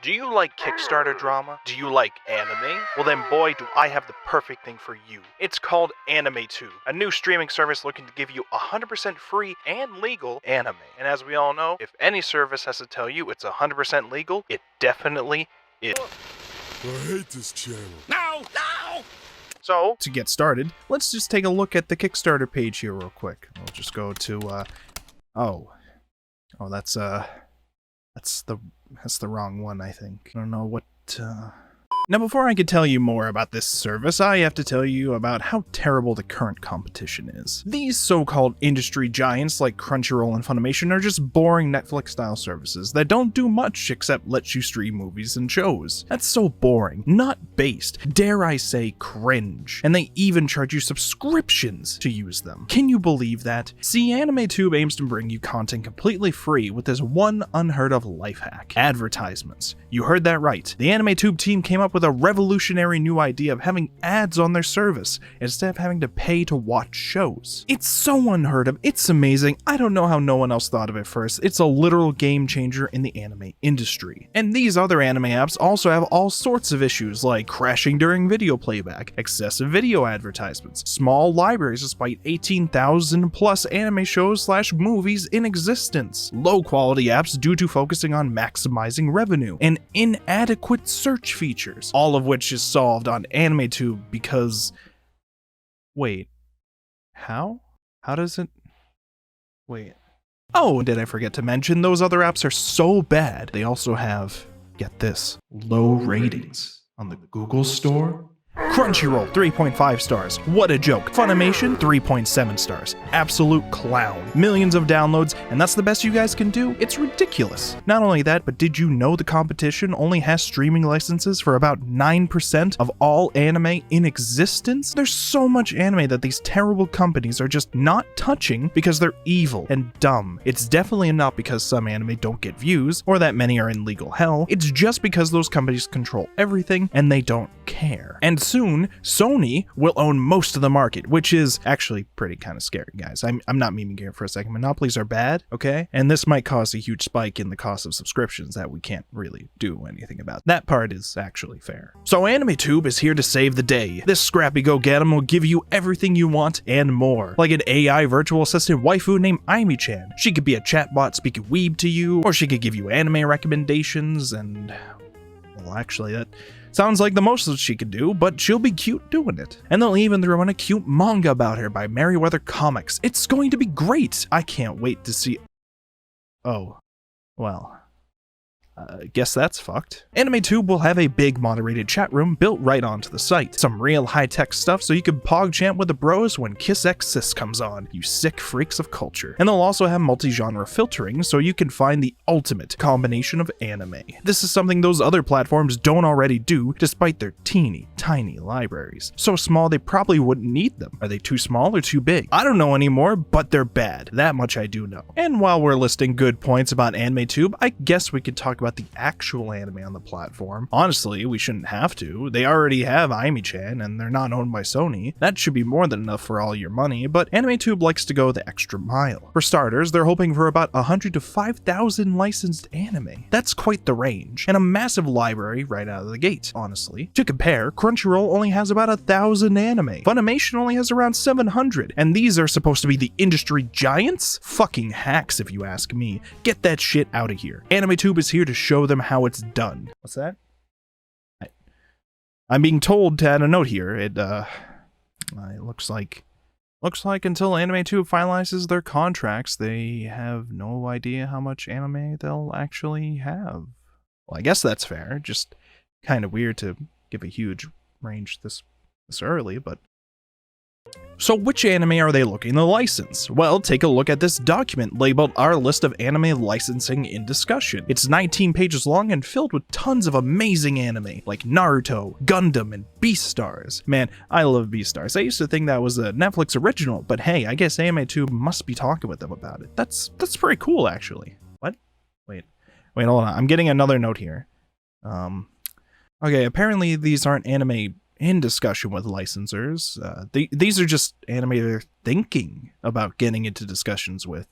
Do you like Kickstarter drama? Do you like anime? Well then boy, do I have the perfect thing for you. It's called AnimeTube, a new streaming service looking to give you 100% free and legal anime. And as we all know, if any service has to tell you it's 100% legal, it definitely is. I hate this channel. No! No! So, to get started, let's just take a look at the Kickstarter page here real quick. We'll just go to, that's the wrong one, I think. I don't know what, Now, before I can tell you more about this service, I have to tell you about how terrible the current competition is. These so-called industry giants like Crunchyroll and Funimation are just boring Netflix-style services that don't do much except let you stream movies and shows. That's so boring, not based, dare I say cringe, and they even charge you subscriptions to use them. Can you believe that? See, AnimeTube aims to bring you content completely free with this one unheard of life hack: advertisements. You heard that right. The AnimeTube team came up with a revolutionary new idea of having ads on their service instead of having to pay to watch shows. It's so unheard of, it's amazing, I don't know how no one else thought of it first. It's a literal game changer in the anime industry. And these other anime apps also have all sorts of issues like crashing during video playback, excessive video advertisements, small libraries despite 18,000 plus anime shows / movies in existence, low quality apps due to focusing on maximizing revenue, and inadequate search features, all of which is solved on AnimeTube because... Wait. How? How does it... Wait. Oh, did I forget to mention, those other apps are so bad, they also have, get this, low ratings on the Google Store. Crunchyroll, 3.5 stars. What a joke. Funimation, 3.7 stars. Absolute clown. Millions of downloads, and that's the best you guys can do? It's ridiculous. Not only that, but did you know the competition only has streaming licenses for about 9% of all anime in existence? There's so much anime that these terrible companies are just not touching because they're evil and dumb. It's definitely not because some anime don't get views, or that many are in legal hell. It's just because those companies control everything and they don't care. And soon, Sony will own most of the market, which is actually pretty kind of scary, guys. I'm not memeing here for a second. Monopolies are bad, okay? And this might cause a huge spike in the cost of subscriptions that we can't really do anything about. That part is actually fair. So AnimeTube is here to save the day. This scrappy go-get-em will give you everything you want and more. Like an AI virtual assistant waifu named Aimi-chan. She could be a chatbot speaking weeb to you, or she could give you anime recommendations, and... well, actually, that sounds like the most that she could do, but she'll be cute doing it. And they'll even throw in a cute manga about her by Merryweather Comics. It's going to be great. I can't wait to see... Oh, well... guess that's fucked. AnimeTube will have a big moderated chat room built right onto the site. Some real high-tech stuff so you can pog chant with the bros when Kiss X Sis comes on, you sick freaks of culture. And they'll also have multi-genre filtering so you can find the ultimate combination of anime. This is something those other platforms don't already do, despite their teeny tiny libraries. So small they probably wouldn't need them. Are they too small or too big? I don't know anymore, but they're bad. That much I do know. And while we're listing good points about AnimeTube, I guess we could talk about the actual anime on the platform. Honestly, we shouldn't have to. They already have Aimi-chan, and they're not owned by Sony. That should be more than enough for all your money, but AnimeTube likes to go the extra mile. For starters, they're hoping for about 100 to 5,000 licensed anime. That's quite the range, and a massive library right out of the gate, honestly. To compare, Crunchyroll only has about 1,000 anime. Funimation only has around 700, and these are supposed to be the industry giants? Fucking hacks, if you ask me. Get that shit out of here. AnimeTube is here to show them how it's done. What's that? I'm being told to add a note here. It looks like until AnimeTube finalizes their contracts, they have no idea how much anime they'll actually have. Well, I guess that's fair. Just kind of weird to give a huge range this early, but... So which anime are they looking to license? Well, take a look at this document labeled Our List of Anime Licensing in Discussion. It's 19 pages long and filled with tons of amazing anime, like Naruto, Gundam, and Beastars. Man, I love Beastars. I used to think that was a Netflix original, but hey, I guess AnimeTube must be talking with them about it. That's pretty cool, actually. What? Wait, hold on. I'm getting another note here. Okay, apparently these aren't anime in discussion with licensors. These are just anime they're thinking about getting into discussions with.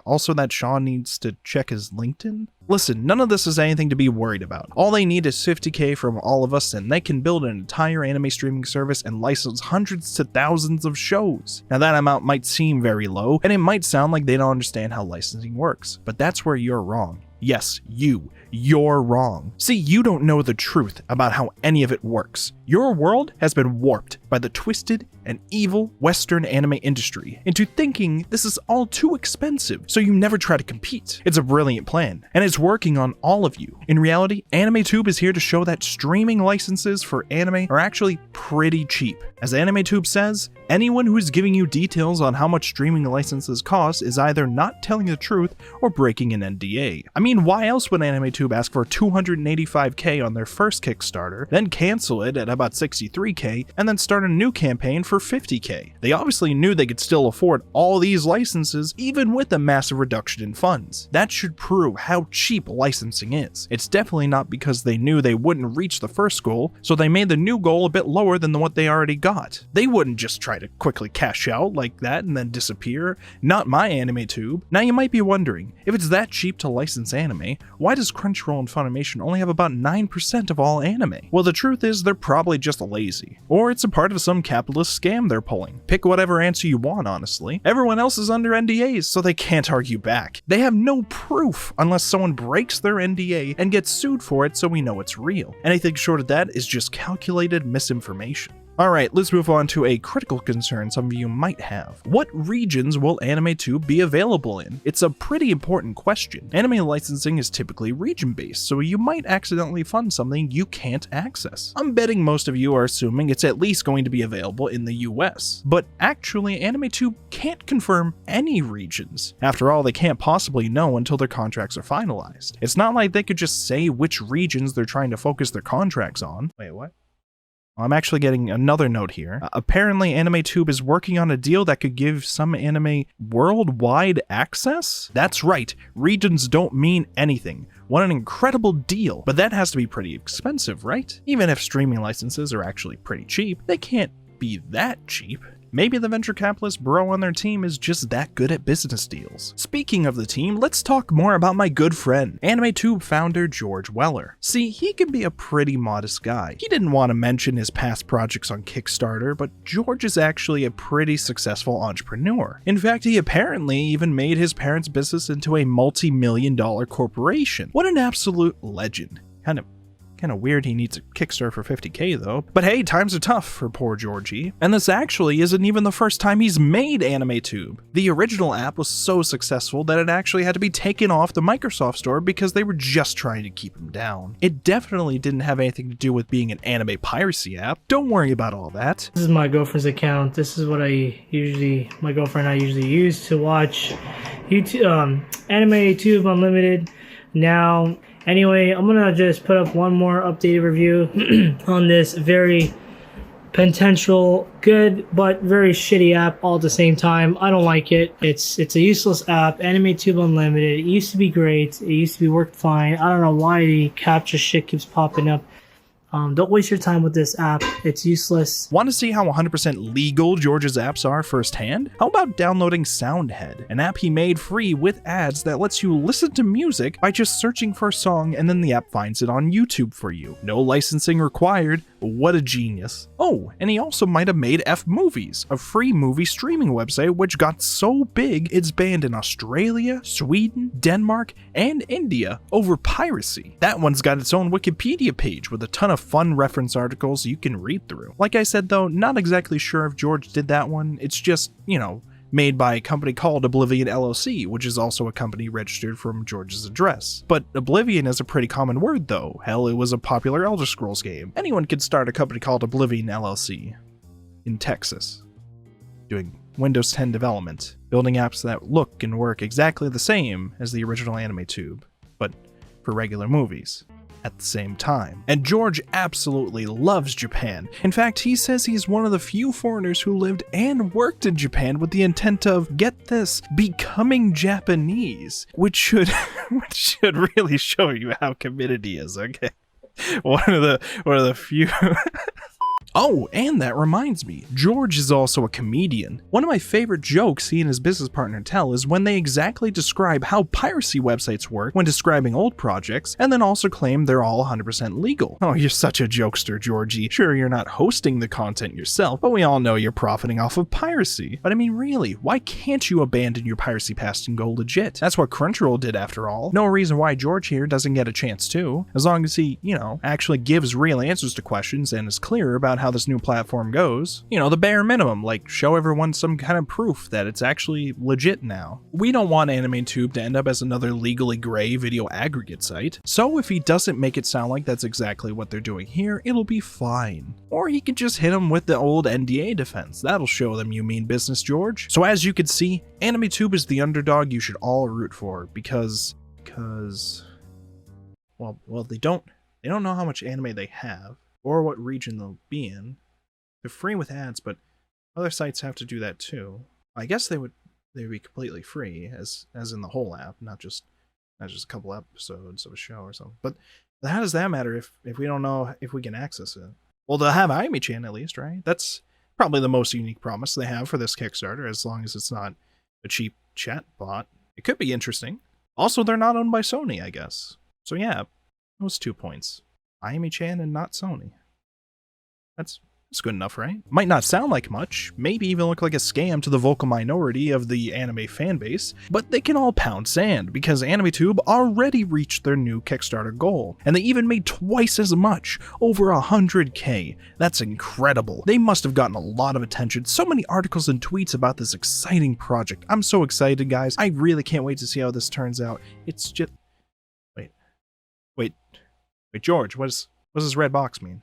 Also that Sean needs to check his LinkedIn? Listen, none of this is anything to be worried about. All they need is $50K from all of us and they can build an entire anime streaming service and license hundreds to thousands of shows. Now that amount might seem very low, and it might sound like they don't understand how licensing works, but that's where you're wrong. Yes, you're wrong. See, you don't know the truth about how any of it works. Your world has been warped by the twisted and evil Western anime industry into thinking this is all too expensive, so you never try to compete. It's a brilliant plan, and it's working on all of you. In reality, AnimeTube is here to show that streaming licenses for anime are actually pretty cheap. As AnimeTube says, anyone who's giving you details on how much streaming licenses cost is either not telling the truth or breaking an NDA. I mean, why else would AnimeTube ask for $285K on their first Kickstarter, then cancel it at about $63K, and then start a new campaign for $50K? They obviously knew they could still afford all these licenses even with a massive reduction in funds. That should prove how cheap licensing is. It's definitely not because they knew they wouldn't reach the first goal, so they made the new goal a bit lower than what they already got. They wouldn't just try to quickly cash out like that and then disappear. Not my AnimeTube. Now you might be wondering, if it's that cheap to license anime, why does Crunchyroll and Funimation only have about 9% of all anime? Well, the truth is they're probably just lazy. Or it's a part of some capitalist scam they're pulling. Pick whatever answer you want, honestly. Everyone else is under NDAs, so they can't argue back. They have no proof unless someone breaks their NDA and gets sued for it, so we know it's real. Anything short of that is just calculated misinformation. Alright, let's move on to a critical concern some of you might have. What regions will AnimeTube be available in? It's a pretty important question. Anime licensing is typically region-based, so you might accidentally fund something you can't access. I'm betting most of you are assuming it's at least going to be available in the US. But actually, AnimeTube can't confirm any regions. After all, they can't possibly know until their contracts are finalized. It's not like they could just say which regions they're trying to focus their contracts on. Wait, what? I'm actually getting another note here. Apparently, AnimeTube is working on a deal that could give some anime worldwide access? That's right, regions don't mean anything. What an incredible deal, but that has to be pretty expensive, right? Even if streaming licenses are actually pretty cheap, they can't be that cheap. Maybe the venture capitalist bro on their team is just that good at business deals. Speaking of the team, let's talk more about my good friend, AnimeTube founder George Weller. See, he can be a pretty modest guy. He didn't want to mention his past projects on Kickstarter, but George is actually a pretty successful entrepreneur. In fact, he apparently even made his parents' business into a multi-million-dollar corporation. What an absolute legend. Kind of weird he needs a Kickstarter for $50K though. But hey, times are tough for poor Georgie. And this actually isn't even the first time he's made AnimeTube. The original app was so successful that it actually had to be taken off the Microsoft Store because they were just trying to keep him down. It definitely didn't have anything to do with being an anime piracy app. Don't worry about all that. This is my girlfriend's account. This is what my girlfriend and I usually use to watch YouTube, AnimeTube Unlimited. Now, anyway, I'm gonna just put up one more updated review on this very potential good but very shitty app all at the same time. I don't like it. It's a useless app. AnimeTube Unlimited. It used to be great. It used to be worked fine. I don't know why the captcha shit keeps popping up. Don't waste your time with this app. It's useless. Want to see how 100% legal George's apps are firsthand? How about downloading Soundhead, an app he made free with ads that lets you listen to music by just searching for a song and then the app finds it on YouTube for you. No licensing required. What a genius. Oh, and he also might have made F-Movies, a free movie streaming website which got so big it's banned in Australia, Sweden, Denmark, and India over piracy. That one's got its own Wikipedia page with a ton of fun reference articles you can read through. Like I said though, not exactly sure if George did that one. It's just, made by a company called Oblivion LLC, which is also a company registered from George's address. But Oblivion is a pretty common word though. Hell, it was a popular Elder Scrolls game. Anyone could start a company called Oblivion LLC in Texas, doing Windows 10 development, building apps that look and work exactly the same as the original AnimeTube, but for regular movies at the same time. And George absolutely loves Japan. In fact, he says he's one of the few foreigners who lived and worked in Japan with the intent of, get this, becoming Japanese, which should really show you how committed he is, okay? One of the few Oh, and that reminds me, George is also a comedian. One of my favorite jokes he and his business partner tell is when they exactly describe how piracy websites work when describing old projects, and then also claim they're all 100% legal. Oh, you're such a jokester, Georgie. Sure, you're not hosting the content yourself, but we all know you're profiting off of piracy. But I mean, really, why can't you abandon your piracy past and go legit? That's what Crunchyroll did after all. No reason why George here doesn't get a chance too, as long as he, actually gives real answers to questions and is clear about how this new platform goes. The bare minimum, like show everyone some kind of proof that it's actually legit now. We don't want AnimeTube to end up as another legally gray video aggregate site, so if he doesn't make it sound like that's exactly what they're doing here, it'll be fine. Or he could just hit them with the old NDA defense. That'll show them you mean business, George. So as you can see, AnimeTube is the underdog you should all root for because well, they don't know how much anime they have or what region they'll be in. They're free with ads, but other sites have to do that too. I guess they'd be completely free, as in the whole app, not just a couple episodes of a show or something. But how does that matter if we don't know if we can access it? Well, they'll have Ayami-chan at least, right? That's probably the most unique promise they have for this Kickstarter, as long as it's not a cheap chat bot. It could be interesting. Also, they're not owned by Sony, I guess. So yeah, those 2 points. Ayami-chan and not Sony. That's good enough, right? Might not sound like much, maybe even look like a scam to the vocal minority of the anime fanbase, but they can all pound sand because AnimeTube already reached their new Kickstarter goal, and they even made twice as much, over 100K. That's incredible. They must have gotten a lot of attention, so many articles and tweets about this exciting project. I'm so excited, guys. I really can't wait to see how this turns out. It's just... Wait, George, what does this red box mean?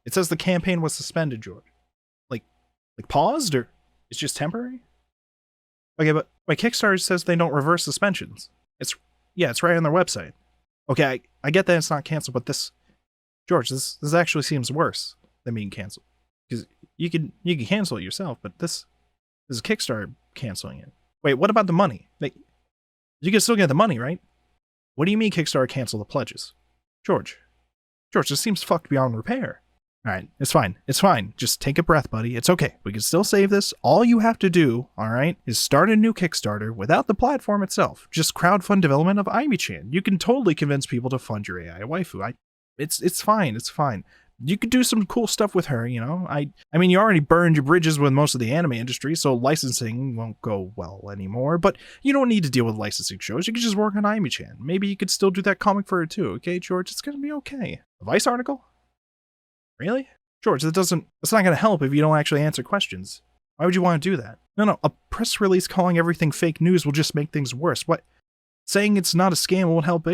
It says the campaign was suspended, George. Like paused, or it's just temporary? Okay, but my Kickstarter says they don't reverse suspensions. It's right on their website. Okay, I get that it's not canceled, but this actually seems worse than being canceled. Because you can cancel it yourself, but this is Kickstarter canceling it. Wait, what about the money? You can still get the money, right? What do you mean Kickstarter canceled the pledges? George, this seems fucked beyond repair. Alright, it's fine. Just take a breath, buddy. It's okay. We can still save this. All you have to do, alright, is start a new Kickstarter without the platform itself. Just crowdfund development of Ayami-chan. You can totally convince people to fund your AI waifu. It's fine. You could do some cool stuff with her, I mean, you already burned your bridges with most of the anime industry, so licensing won't go well anymore, but you don't need to deal with licensing shows. You could just work on Ayami-chan. Maybe you could still do that comic for her too, okay, George? It's gonna be okay. A Vice article? Really? George, that's not gonna help if you don't actually answer questions. Why would you want to do that? No, a press release calling everything fake news will just make things worse. What? Saying it's not a scam won't help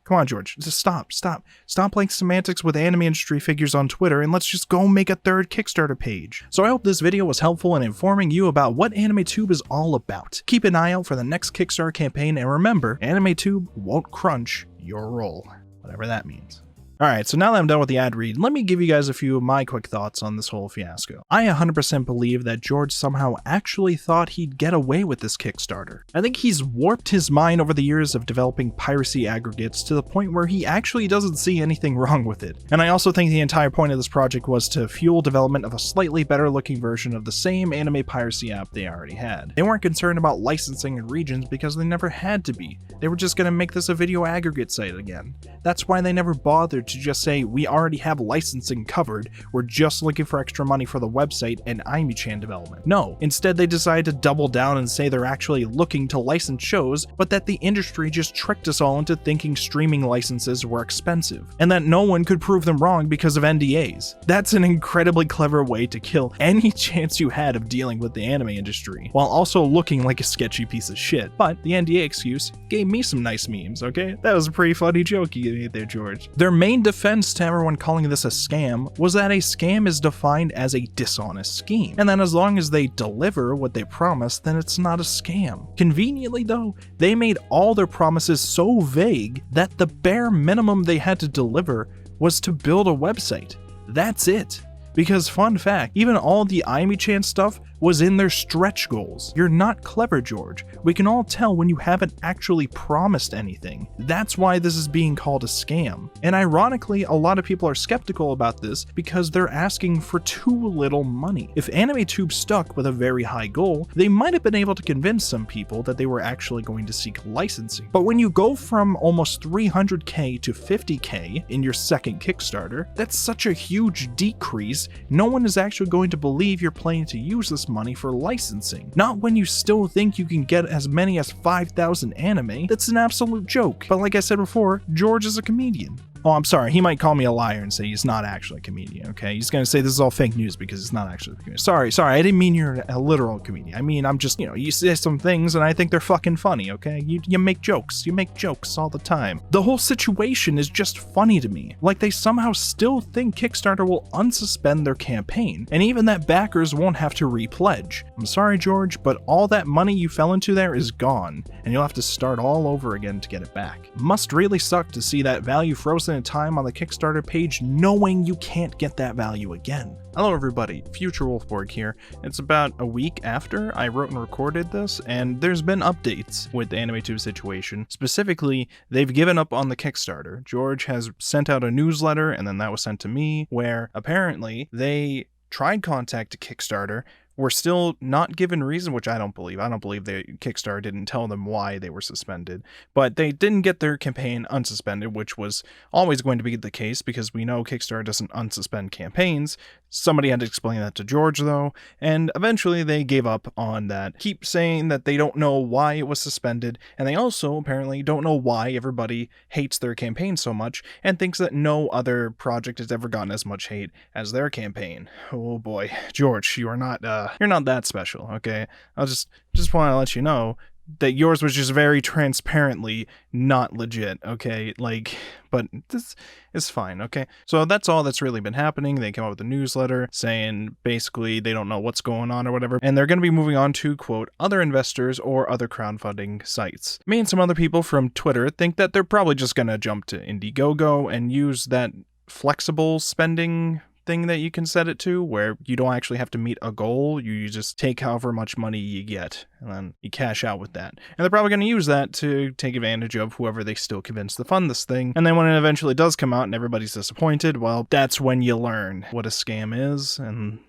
Come on, George. Just stop. Stop playing semantics with anime industry figures on Twitter, and let's just go make a third Kickstarter page. So I hope this video was helpful in informing you about what AnimeTube is all about. Keep an eye out for the next Kickstarter campaign, and remember, AnimeTube won't crunch your roll. Whatever that means. Alright, so now that I'm done with the ad read, let me give you guys a few of my quick thoughts on this whole fiasco. I 100% believe that George somehow actually thought he'd get away with this Kickstarter. I think he's warped his mind over the years of developing piracy aggregates to the point where he actually doesn't see anything wrong with it. And I also think the entire point of this project was to fuel development of a slightly better looking version of the same anime piracy app they already had. They weren't concerned about licensing in regions because they never had to be. They were just going to make this a video aggregate site again. That's why they never bothered to just say, we already have licensing covered, we're just looking for extra money for the website and Ayami-chan development. No, instead they decided to double down and say they're actually looking to license shows, but that the industry just tricked us all into thinking streaming licenses were expensive, and that no one could prove them wrong because of NDAs. That's an incredibly clever way to kill any chance you had of dealing with the anime industry, while also looking like a sketchy piece of shit. But the NDA excuse gave me some nice memes, okay? That was a pretty funny joke you made there, George. Their main defense to everyone calling this a scam was that a scam is defined as a dishonest scheme, and that as long as they deliver what they promise, then it's not a scam. Conveniently though, they made all their promises so vague that the bare minimum they had to deliver was to build a website. That's it. Because fun fact, even all the Ayami-chan stuff was in their stretch goals. You're not clever, George. We can all tell when you haven't actually promised anything. That's why this is being called a scam. And ironically, a lot of people are skeptical about this because they're asking for too little money. If AnimeTube stuck with a very high goal, they might have been able to convince some people that they were actually going to seek licensing. But when you go from almost 300k to 50k in your second Kickstarter, that's such a huge decrease. No one is actually going to believe you're planning to use this money for licensing. Not when you still think you can get as many as 5,000 anime. That's an absolute joke. But like I said before, George is a comedian. Oh, I'm sorry, he might call me a liar and say he's not actually a comedian, okay? He's gonna say this is all fake news because it's not actually a comedian. Sorry, I didn't mean you're a literal comedian. I mean, I'm just, you say some things and I think they're fucking funny, okay? You make jokes. You make jokes all the time. The whole situation is just funny to me. Like they somehow still think Kickstarter will unsuspend their campaign, and even that backers won't have to repledge. I'm sorry, George, but all that money you fell into there is gone, and you'll have to start all over again to get it back. Must really suck to see that value frozen in time on the Kickstarter page knowing you can't get that value again. Hello everybody, Future Wolfborg here. It's about a week after I wrote and recorded this, and there's been updates with the AnimeTube situation. Specifically, they've given up on the Kickstarter. George has sent out a newsletter, and then that was sent to me, where apparently they tried contact Kickstarter, were still not given reason, which I don't believe. I don't believe the Kickstarter didn't tell them why they were suspended. But they didn't get their campaign unsuspended, which was always going to be the case because we know Kickstarter doesn't unsuspend campaigns. Somebody had to explain that to George, though, and eventually they gave up on that. Keep saying that they don't know why it was suspended, and they also apparently don't know why everybody hates their campaign so much and thinks that no other project has ever gotten as much hate as their campaign. Oh boy, George, you're not that special, okay? I'll just want to let you know that yours was just very transparently not legit, okay? But this is fine, okay? So that's all that's really been happening. They came out with a newsletter saying basically they don't know what's going on or whatever, and they're going to be moving on to, quote, other investors or other crowdfunding sites. Me and some other people from Twitter think that they're probably just going to jump to Indiegogo and use that flexible spending thing that you can set it to, where you don't actually have to meet a goal. You just take however much money you get and then you cash out with that. And they're probably going to use that to take advantage of whoever they still convince to fund this thing. And then when it eventually does come out and everybody's disappointed, well, that's when you learn what a scam is. And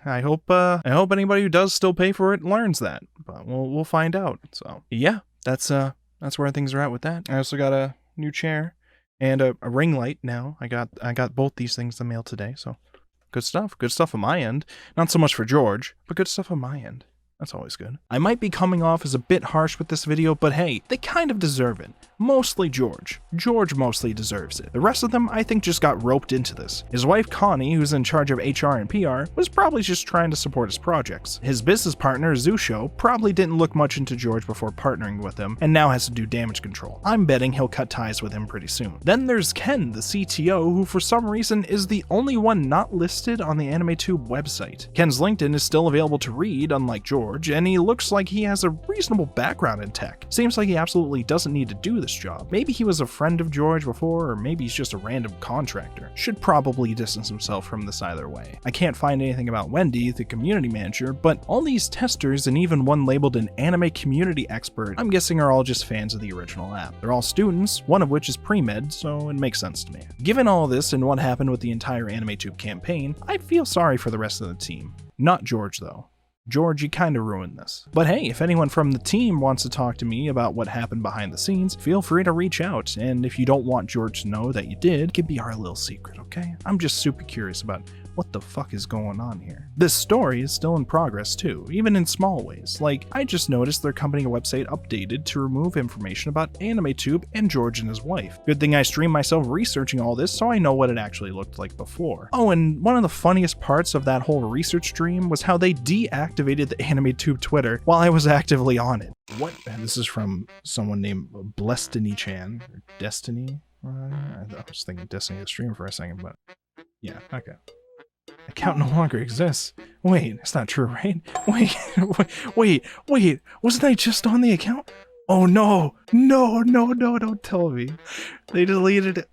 I hope anybody who does still pay for it learns that. But we'll find out. So yeah, that's where things are at with that. I also got a new chair and a ring light now. I got both these things in the mail today, so good stuff on my end. Not so much for George, but good stuff on my end. That's always good. I might be coming off as a bit harsh with this video, but hey, they kind of deserve it. Mostly George. George mostly deserves it. The rest of them, I think, just got roped into this. His wife, Connie, who's in charge of HR and PR, was probably just trying to support his projects. His business partner, Zusho, probably didn't look much into George before partnering with him, and now has to do damage control. I'm betting he'll cut ties with him pretty soon. Then there's Ken, the CTO, who for some reason is the only one not listed on the AnimeTube website. Ken's LinkedIn is still available to read, unlike George, and he looks like he has a reasonable background in tech. Seems like he absolutely doesn't need to do this job. Maybe he was a friend of George before, or maybe he's just a random contractor. Should probably distance himself from this either way. I can't find anything about Wendy, the community manager, but all these testers and even one labeled an anime community expert, I'm guessing are all just fans of the original app. They're all students, one of which is pre-med, so it makes sense to me. Given all this and what happened with the entire AnimeTube campaign, I feel sorry for the rest of the team. Not George though. George, you kinda ruined this. But hey, if anyone from the team wants to talk to me about what happened behind the scenes, feel free to reach out, and if you don't want George to know that you did, it could be our little secret, okay? I'm just super curious about what the fuck is going on here. This story is still in progress too, even in small ways. Like, I just noticed their company website updated to remove information about AnimeTube and George and his wife. Good thing I streamed myself researching all this so I know what it actually looked like before. Oh, and one of the funniest parts of that whole research stream was how they deactivated the AnimeTube Twitter while I was actively on it. What? And this is from someone named Blestiny-chan, or Destiny? I was thinking Destiny the stream for a second, but yeah, okay. Account no longer exists. Wait, that's not true, right? Wait, wasn't I just on the account? Oh no, don't tell me. They deleted it.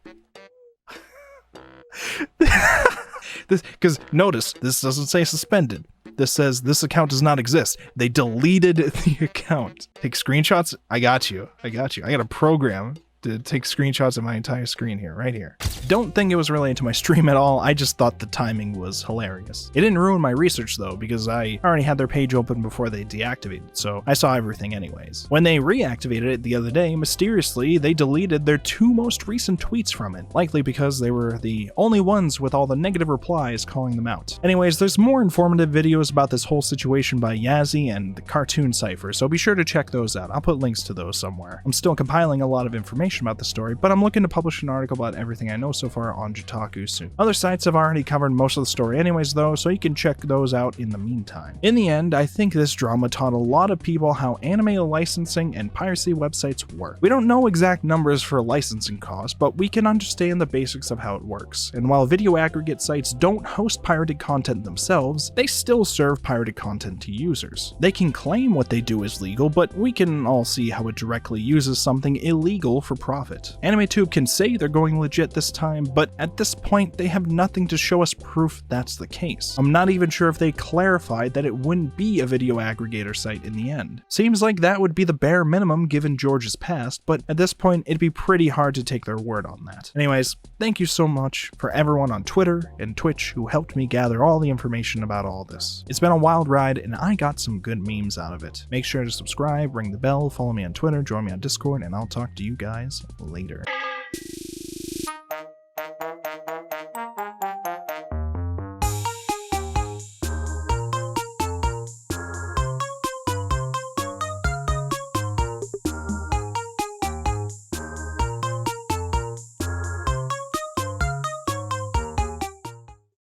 Because notice, this doesn't say suspended. This says this account does not exist. They deleted the account. Take screenshots? I got you. I got a program to take screenshots of my entire screen here, right here. Don't think it was related to my stream at all. I just thought the timing was hilarious. It didn't ruin my research though, because I already had their page open before they deactivated it, so I saw everything anyways. When they reactivated it the other day, mysteriously, they deleted their 2 most recent tweets from it, likely because they were the only ones with all the negative replies calling them out. Anyways, there's more informative videos about this whole situation by Yazzie and the Cartoon Cypher, so be sure to check those out. I'll put links to those somewhere. I'm still compiling a lot of information about the story, but I'm looking to publish an article about everything I know so far on Jitaku soon. Other sites have already covered most of the story anyways though, so you can check those out in the meantime. In the end, I think this drama taught a lot of people how anime licensing and piracy websites work. We don't know exact numbers for licensing costs, but we can understand the basics of how it works. And while video aggregate sites don't host pirated content themselves, they still serve pirated content to users. They can claim what they do is legal, but we can all see how it directly uses something illegal for profit. AnimeTube can say they're going legit this time, but at this point they have nothing to show us proof that's the case. I'm not even sure if they clarified that it wouldn't be a video aggregator site in the end. Seems like that would be the bare minimum given George's past, but at this point it'd be pretty hard to take their word on that. Anyways, thank you so much for everyone on Twitter and Twitch who helped me gather all the information about all this. It's been a wild ride and I got some good memes out of it. Make sure to subscribe, ring the bell, follow me on Twitter, join me on Discord, and I'll talk to you guys later.